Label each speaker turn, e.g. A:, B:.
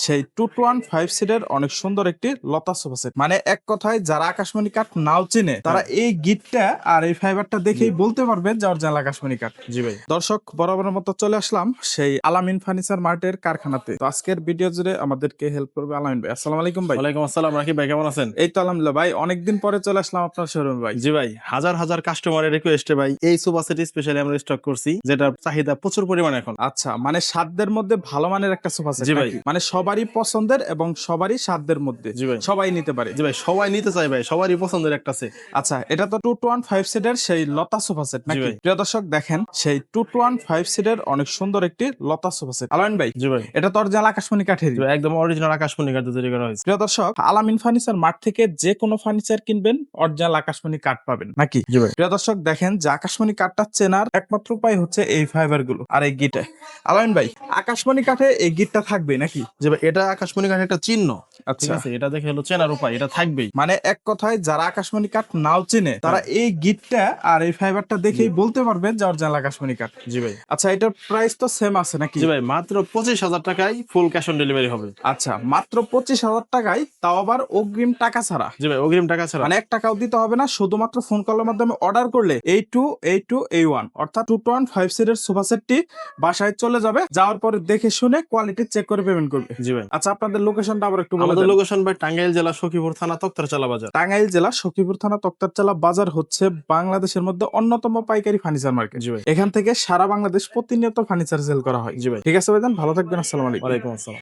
A: সেই 2 সিটের অনেক সুন্দর একটি লতা সোফা সেট। মানে এক কথায় যারা আকাশমণি কাঠ নাও চিনে তারা এই গিটটা আর এই ফাইবারটা দেখেই বলতে পারবে যে অরিজিনাল আকাশমণি কাঠ।
B: জি ভাই।
A: দর্শক, বরাবরের মতো চলে আসলাম সেই আলামিন ফার্নিচার মার্টের কারখানাতে। তো আজকের ভিডিও জুড়ে আমাদেরকে হেল্প করবে আলামিন ভাই। আসসালামু আলাইকুম ভাই।
B: ওয়ালাইকুম আসসালাম রাকিব ভাই, কেমন আছেন?
A: এই তো আলহামদুলিল্লাহ ভাই, অনেকদিন পরে চলে আসলাম আপনার শোরুমে ভাই।
B: জি ভাই, হাজার হাজার কাস্টমারের রিকোয়েস্টে ভাই এই সোফা সেট স্পেশালি আমরা স্টক করছি, যেটার চাহিদা প্রচুর পরিমাণে এখন।
A: আচ্ছা, মানে সাধ্যের মধ্যে ভালো মানের একটা সোফা সেট
B: জি ভাই।
A: নাকি? মানে সবারই পছন্দের এবং সবারই সাধ্যের মধ্যে,
B: জি ভাই।
A: সবাই নিতে পারে।
B: জি ভাই, সবাই নিতে চায় ভাই, সবারই পছন্দের একটা সেট।
A: আচ্ছা, এটা তো 2 সিটের সেই লতা সোফা সেট নাকি?
B: ভাই।
A: প্রিয় দর্শক দেখেন, সেই 2 সিটের অনেক সুন্দর একটি লতা সোফা সেট। আলামিন ভাই,
B: জি ভাই।
A: এটা তো অরিজিনাল আকাশমণি কাঠের।
B: জি ভাই, একদম অরিজিনাল আকাশমণি কাঠে তৈরি করা হয়েছে।
A: প্রিয় দর্শক, আলামিন ফার্নিচার মার্ট থেকে যে কোনো ফার্নিচার কিনবেন অরিজিনাল আকাশমণি কাঠ পাবেন নাকি?
B: জি ভাই।
A: প্রিয় দর্শক দেখেন, যে আকাশমণি কাঠটা চেনার একমাত্র উপায় হচ্ছে এই ফাইবার গুলো আর এই গিটে। আলামিন ভাই, আকাশমণি কাঠে এই গিটটা থাকবে নাকি?
B: জি ভাই, এটা আকাশমণি কাঠের একটা চিহ্ন। ঠিক
A: আচ্ছা,
B: আছে, এটা দেখে হলো চেনার উপায়, এটা থাকবেই।
A: মানে এক কথায় যারা আকাশমণি কাঠ নাও চিনে তারা এই গিটটা আর এই ফাইবারটা দেখেই বলতে পারবে যে অরিজিনাল আকাশমণি কাঠ।
B: জি ভাই।
A: আচ্ছা, এটার প্রাইস তো সেম আছে নাকি?
B: জি ভাই, মাত্র 25,000 টাকায় ফুল ক্যাশ অন ডেলিভারি হবে।
A: আচ্ছা, মাত্র 25,000 টাকায়, তাও আবার অগ্রিম টাকা ছাড়া।
B: জি ভাই, অগ্রিম টাকা ছাড়া।
A: মানে 1 টাকাও দিতে হবে না, শুধুমাত্র ফোন কলের মাধ্যমে অর্ডার করলে A1 অর্থাৎ 2 সিটের সোফা সেটটি বাসায় চলে যাবে। যাওয়ার পরে দেখে শুনে কোয়ালিটি চেক করে পেমেন্ট করবে।
B: জি ভাই।
A: আচ্ছা, আপনাদের লোকেশনটা আবার একটু বলে
B: আমাদের
A: দেন।
B: লোকেশন ভাই টাঙ্গাইল জেলা সখীপুর থানা তক্তারচালা বাজার।
A: টাঙ্গাইল জেলা সখীপুর থানা তক্তারচালা বাজার হচ্ছে বাংলাদেশের মধ্যে অন্যতম পাইকারি ফার্নিচার মার্কেট।
B: জি ভাই।
A: এখান থেকে সারা বাংলাদেশ প্রতিনিয়ত ফার্নিচার সেল করা হয়।
B: জি ভাই।
A: ঠিক আছে ভাইজান, ভালো থাকবেন। আসসালামু আলাইকুম।
B: ওয়ালাইকুম আসসালাম।